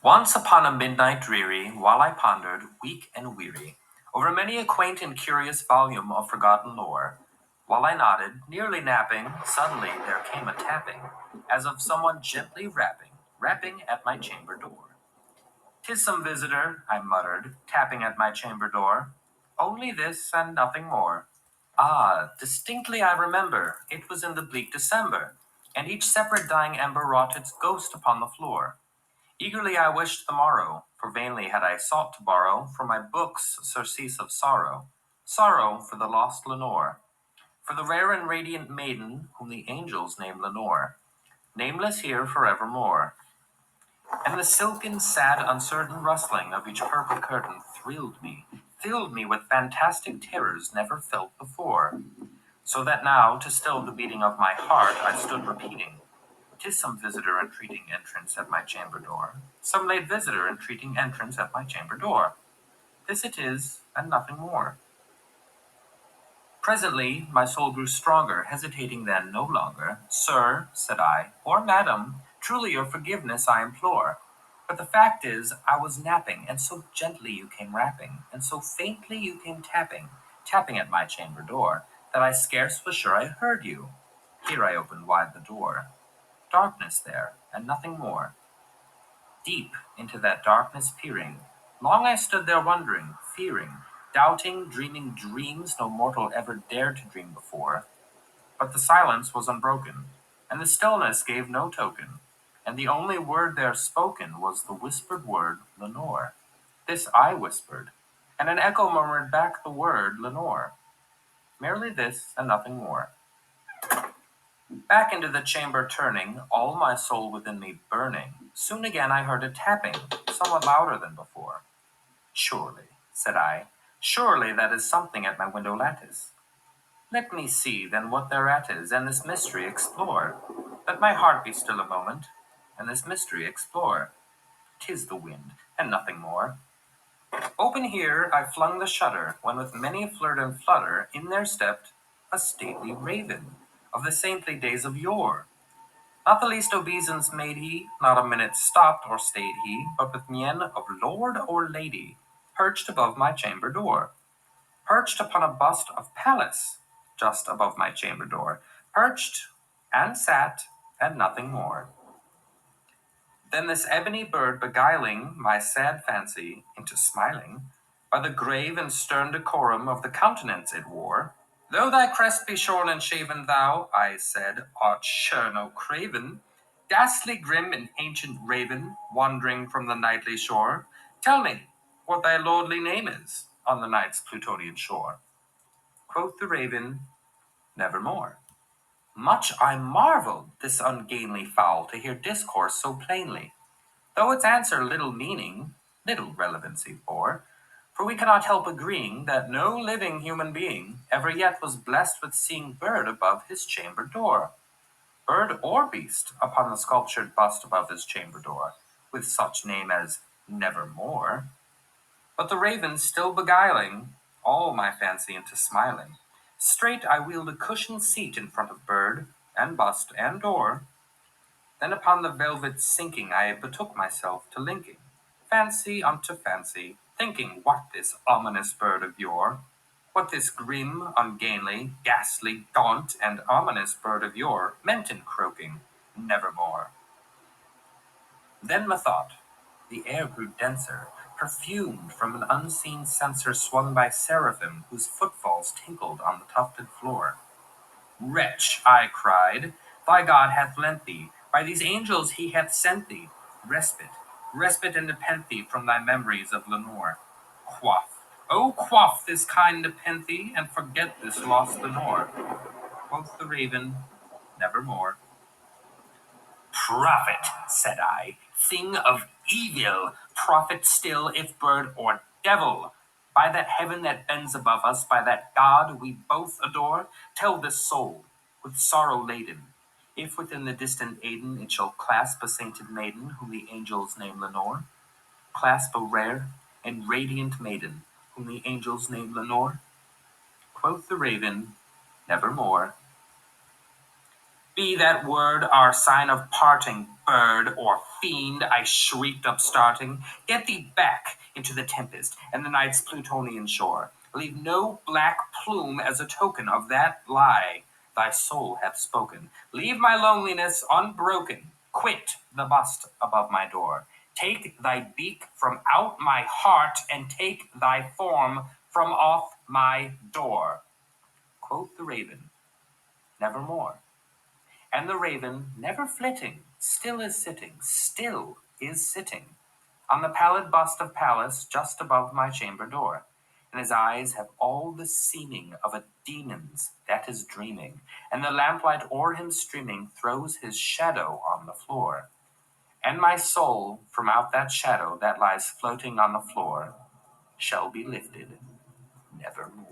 Once upon a midnight dreary, while I pondered, weak and weary, over many a quaint and curious volume of forgotten lore, while I nodded, nearly napping, suddenly there came a tapping, as of someone gently rapping at my chamber door. "'Tis some visitor," I muttered, tapping at my chamber door. "Only this and nothing more." Ah, distinctly I remember, it was in the bleak December, and each separate dying ember wrought its ghost upon the floor. Eagerly I wished the morrow, for vainly had I sought to borrow from my books surcease of sorrow, sorrow for the lost Lenore, for the rare and radiant maiden whom the angels name Lenore, nameless here forevermore. And the silken, sad, uncertain rustling of each purple curtain filled me with fantastic terrors never felt before, so that now, to still the beating of my heart, I stood repeating, "'Tis some visitor entreating entrance at my chamber door, some late visitor entreating entrance at my chamber door. This it is, and nothing more." Presently my soul grew stronger, hesitating then no longer. "Sir," said I, "or madam, truly your forgiveness I implore. But the fact is, I was napping, and so gently you came rapping, and so faintly you came tapping at my chamber door, that I scarce was sure I heard you." Here I opened wide the door. Darkness there, and nothing more. Deep into that darkness peering, long I stood there wondering, fearing, doubting, dreaming dreams no mortal ever dared to dream before. But the silence was unbroken, and the stillness gave no token, and the only word there spoken was the whispered word Lenore. This I whispered, and an echo murmured back the word Lenore. Merely this and nothing more. Back into the chamber turning, all my soul within me burning, soon again I heard a tapping, somewhat louder than before. "Surely," said I, "surely that is something at my window lattice. Let me see then what thereat is, and this mystery explore. Let my heart be still a moment, and this mystery explore. 'Tis the wind, and nothing more." Open here I flung the shutter, when with many flirt and flutter in there stepped a stately raven, of the saintly days of yore. Not the least obeisance made he, not a minute stopped or stayed he, but with mien of lord or lady, perched above my chamber door. Perched upon a bust of Pallas, just above my chamber door. Perched, and sat, and nothing more. Then this ebony bird beguiling my sad fancy into smiling, by the grave and stern decorum of the countenance it wore. "Though thy crest be shorn and shaven, thou," I said, "art sure no craven, ghastly grim and ancient raven, wandering from the nightly shore. Tell me what thy lordly name is on the night's Plutonian shore." Quoth the raven, "Nevermore." Much I marveled this ungainly fowl to hear discourse so plainly, though its answer little meaning, little relevancy bore. For we cannot help agreeing that no living human being ever yet was blessed with seeing bird above his chamber door, bird or beast upon the sculptured bust above his chamber door, with such name as Nevermore. But the raven still beguiling all my fancy into smiling, straight I wheeled a cushioned seat in front of bird, and bust, and door. Then upon the velvet sinking I betook myself to linking fancy unto fancy, thinking what this ominous bird of yore, what this grim, ungainly, ghastly, gaunt, and ominous bird of yore meant in croaking "Nevermore." Then methought the air grew denser, perfumed from an unseen censer swung by seraphim whose footfalls tinkled on the tufted floor. "Wretch," I cried, "thy God hath lent thee, by these angels he hath sent thee, respite, respite and nepenthe from thy memories of Lenore. Quaff, oh quaff this kind nepenthe, and forget this lost Lenore." Quoth the raven, "Nevermore." "Prophet," said I, "thing of evil, prophet still, if bird or devil, by that heaven that bends above us, by that God we both adore, tell this soul, with sorrow laden, if within the distant Aidenn it shall clasp a sainted maiden whom the angels name Lenore, clasp a rare and radiant maiden whom the angels name Lenore." Quoth the raven, "Nevermore." Be that word our sign of parting, bird or fiend, I shrieked, upstarting, get thee back into the tempest and the night's Plutonian shore. Leave no black plume as a token of that lie thy soul hath spoken. Leave my loneliness unbroken. Quit the bust above my door. Take thy beak from out my heart, and take thy form from off my door. Quoth the raven, nevermore. And the raven, never flitting, still is sitting, on the pallid bust of Pallas just above my chamber door. And his eyes have all the seeming of a demon's that is dreaming, and the lamplight o'er him streaming throws his shadow on the floor. And my soul from out that shadow that lies floating on the floor shall be lifted nevermore.